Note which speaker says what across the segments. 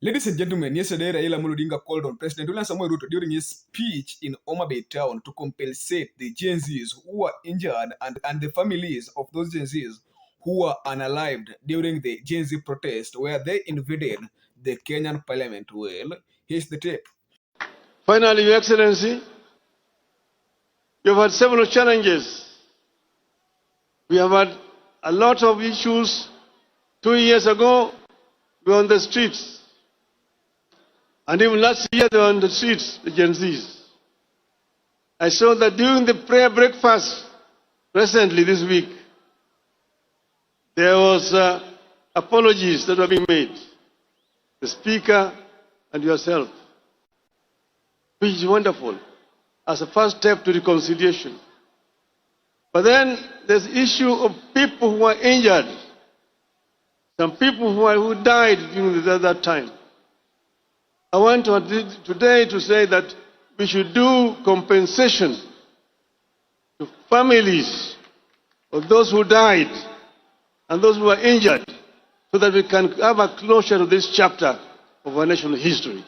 Speaker 1: Ladies and gentlemen, yesterday Raila called on President William Samoei Ruto during his speech in Homa Bay town to compensate the Gen Zs who were injured and the families of those Gen Zs who were unalived during the Gen Z protest where they invaded the Kenyan parliament. Well, here's the tape.
Speaker 2: Finally, Your Excellency, you've had several challenges. We have had a lot of issues. 2 years ago, we were on the streets. And even last year, they were on the streets, the Gen Zs. I saw that during the prayer breakfast recently this week, there was apologies that were being made. The Speaker and yourself, which is wonderful, as a first step to reconciliation. But then there's the issue of people who are injured, some people who died during that time. I want today to say that we should do compensation to families of those who died and those who were injured so that we can have a closure to this chapter of our national history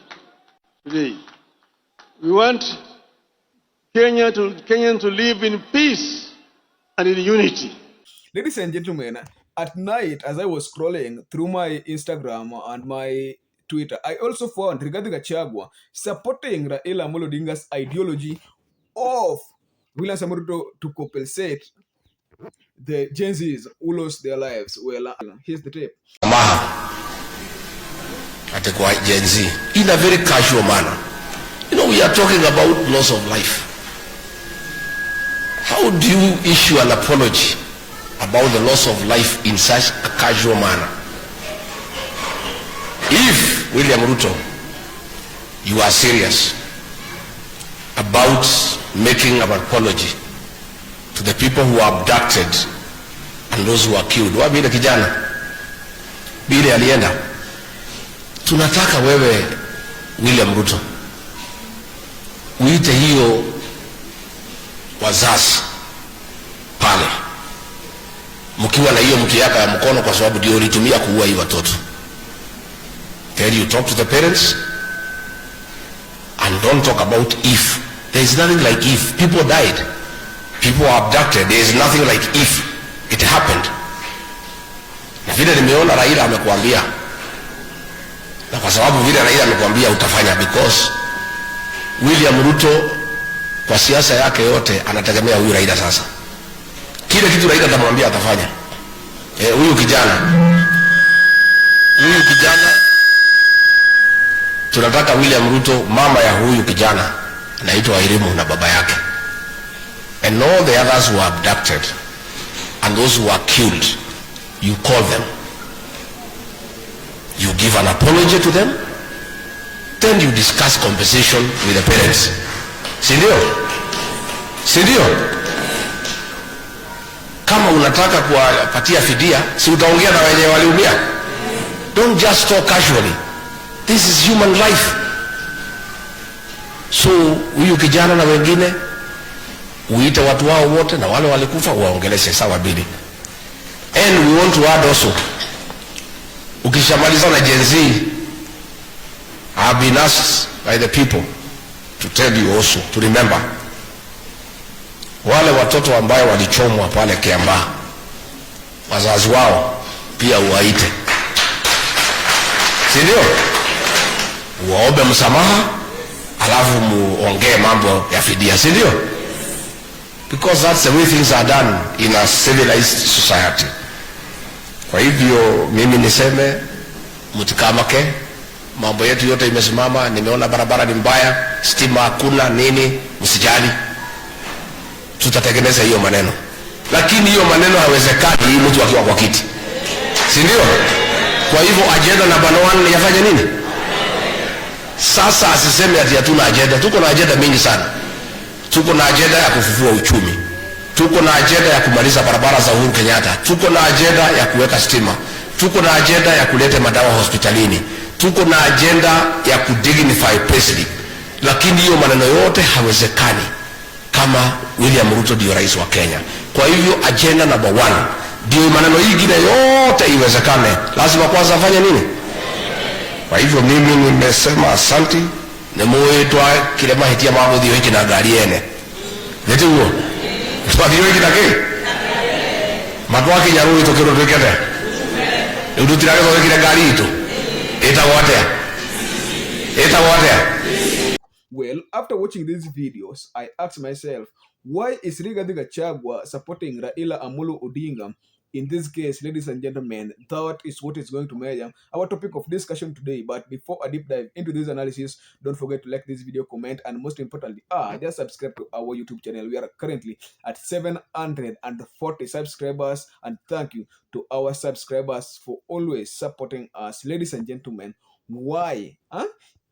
Speaker 2: today. We want Kenyans to live in peace and in unity.
Speaker 1: Ladies and gentlemen, at night as I was scrolling through my Instagram and my Twitter, I also found Rigathi Gachagua supporting Raila Amolo Odinga's ideology of William Samoei Ruto to compensate the Gen Zs who lost their lives. Well, here's the tape.
Speaker 3: At the Gen Z, in a very casual manner. You know, we are talking about loss of life. How do you issue an apology about the loss of life in such a casual manner? If, William Ruto, you are serious about making an apology to the people who are abducted and those who are killed, wabile kijana bile alienda, tunataka wewe William Ruto uite hiyo wazazi pale mkiwa na hiyo mtu yaka ya mkono, kwa sababu ndio ulitumia kuua hii watoto. Then you talk to the parents and don't talk about if. There is nothing like if. People died, people were abducted. There is nothing like if it happened. Na vile nimeona Raila amekuambia, na kwa sababu vile Raila amekuambia utafanya, because William Ruto kwa siasa yake yote anategemea huyu Raila. Sasa kile kitu Raila atamwambia atafanya. Huyu kijana tunataka William Ruto, mama ya huyu kijana anaitwa Irimu na baba yake, and all the others who are abducted and those who are killed, you call them, you give an apology to them, then you discuss compensation with the parents. Sindio? Kama unataka kuwapatia fidia, si utaongea na wenye waliumia? Don't just talk casually. This is human life. So huyu kijana na wengine uite watu wao wote na wale walikufa waongeleshe sawa bili. And we want to add also, ukishamaliza na Gen Z, I have been asked by the people to tell you also to remember wale watoto ambao walichomwa pale Kiambaa, wazazi wao pia uwaite, si ndio? Uwaombe msamaha, alafu muongee mambo ya fidia, si ndio? Because that's the way things are done in a civilized society. Kwa hivyo mimi niseme mtikamake, mambo yetu yote imesimama. Nimeona barabara ni mbaya, stima hakuna, nini, msijali, tutatengeneza hiyo maneno. Lakini hiyo maneno haiwezekani hii mtu akiwa kwa kiti, si ndio? Kwa hivyo agenda number 1 yafanye nini? Sasa asiseme ati hatuna agenda. Tuko na agenda mingi sana. Tuko na agenda ya kufufua uchumi, tuko na agenda ya kumaliza barabara za Uhuru Kenyatta, tuko na agenda ya kuweka stima, tuko na agenda ya kuleta madawa hospitalini, tuko na agenda ya kudignify payslip. Lakini hiyo maneno yote hawezekani kama William Ruto ndio rais wa Kenya. Kwa hivyo agenda number 1 ndio maneno hii ingine yote iwezekane, lazima kwanza afanye nini? Kwa hivyo mimi nimesema asanti, nimuitwa kile mahitia mabuthi hiki na gari ene neti huo twathio hiki na ki matwa kinyaru itu kiro twikete ndu tirage tho kile gari itu eta water.
Speaker 1: Well, after watching these videos, I asked myself, why is Rigathi Gachagua supporting Raila Amolo Odinga? In this case, ladies and gentlemen, that is what is going to measure our topic of discussion today. But before I deep dive into this analysis, don't forget to like this video, comment, and most importantly, just subscribe to our YouTube channel. We are currently at 740 subscribers, and thank you to our subscribers for always supporting us. Ladies and gentlemen, why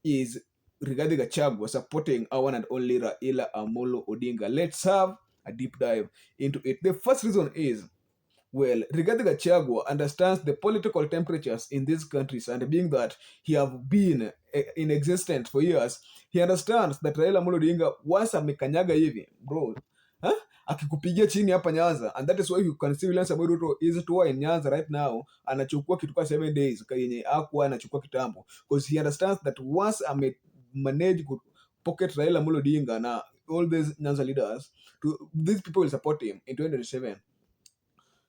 Speaker 1: is Rigathi Gachagua supporting our one and only Raila Amolo Odinga? Let's have a deep dive into it. The first reason is, well, Rigathi Gachagua understands the political temperatures in these countries, and being that he have been in existence for years, he understands that Raila Amolo Odinga once amekanyaga hivi, bro, akikupigia chini hapa Nyanza, and that is why you can see William Samoei Ruto is tour in Nyanza right now, anachukua kitu kwa 7 days yenye hakuwa anachukua kitambo, because he understands that once manage to pocket Raila Amolo Odinga na all these Nyanza leaders, these people will support him in 2027.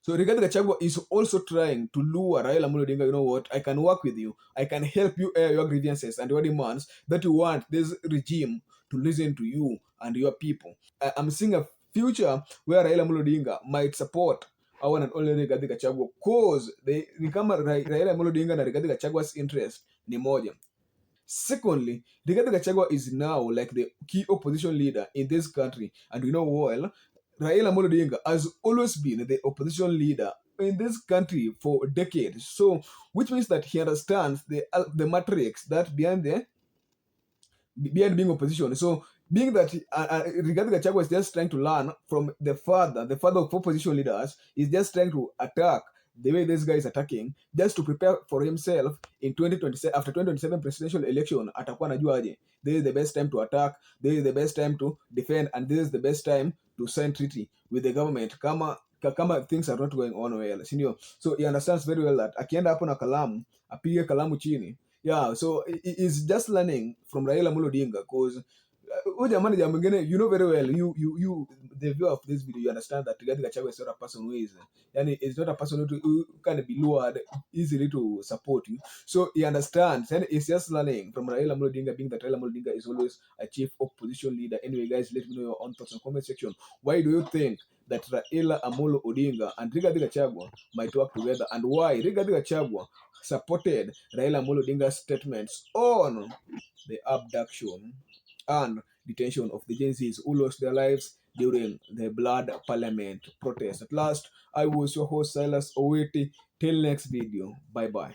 Speaker 1: So Rigathi Gachagua is also trying to lure Raila Amolo Odinga. You know what? I can work with you. I can help you air your grievances and your demands that you want this regime to listen to you and your people. I'm seeing a future where Raila Amolo Odinga might support our and only Rigathi Gachagua, cause ni kama Raila Amolo Odinga na Rigathi Gachagua's interest ni moja. Secondly, Rigathi Gachagua is now like the key opposition leader in this country, and you know well, Raila Amolo Odinga has always been the opposition leader in this country for decades. So, which means that he understands the matrix that behind being opposition. So, being that Rigathi Gachagua is just trying to learn from the father of opposition leaders, is just trying to attack the way this guy is attacking, just to prepare for himself in 2027. After 2027 presidential election, atakuwa anajua aje, this is the best time to attack, this is the best time to defend, and this is the best time to sign treaty with the government kama things are not going on well, sindio? So he understands very well that akienda hapo na kalamu, apige kalamu chini. Yeah, so he is just learning from Raila Amolo Odinga, because you know very well, you the viewer of this video, you understand that Rigathi Gachagua is not a person who is, and it's not a person who can be lured easily to support you. So he understands, and he's just learning from Raila Amolo Odinga, being that Raila Amolo Odinga is always a chief opposition leader. Anyway, guys, let me know your own thoughts in the comment section. Why do you think that Raila Amolo Odinga and Rigathi Gachagua might work together, and why Rigathi Gachagua supported Raila Amolo Odinga's statements on the abduction and detention of the Gen Zs who lost their lives during the Blood Parliament protest? At last, I was your host Silas Owiti. Till next video, bye bye.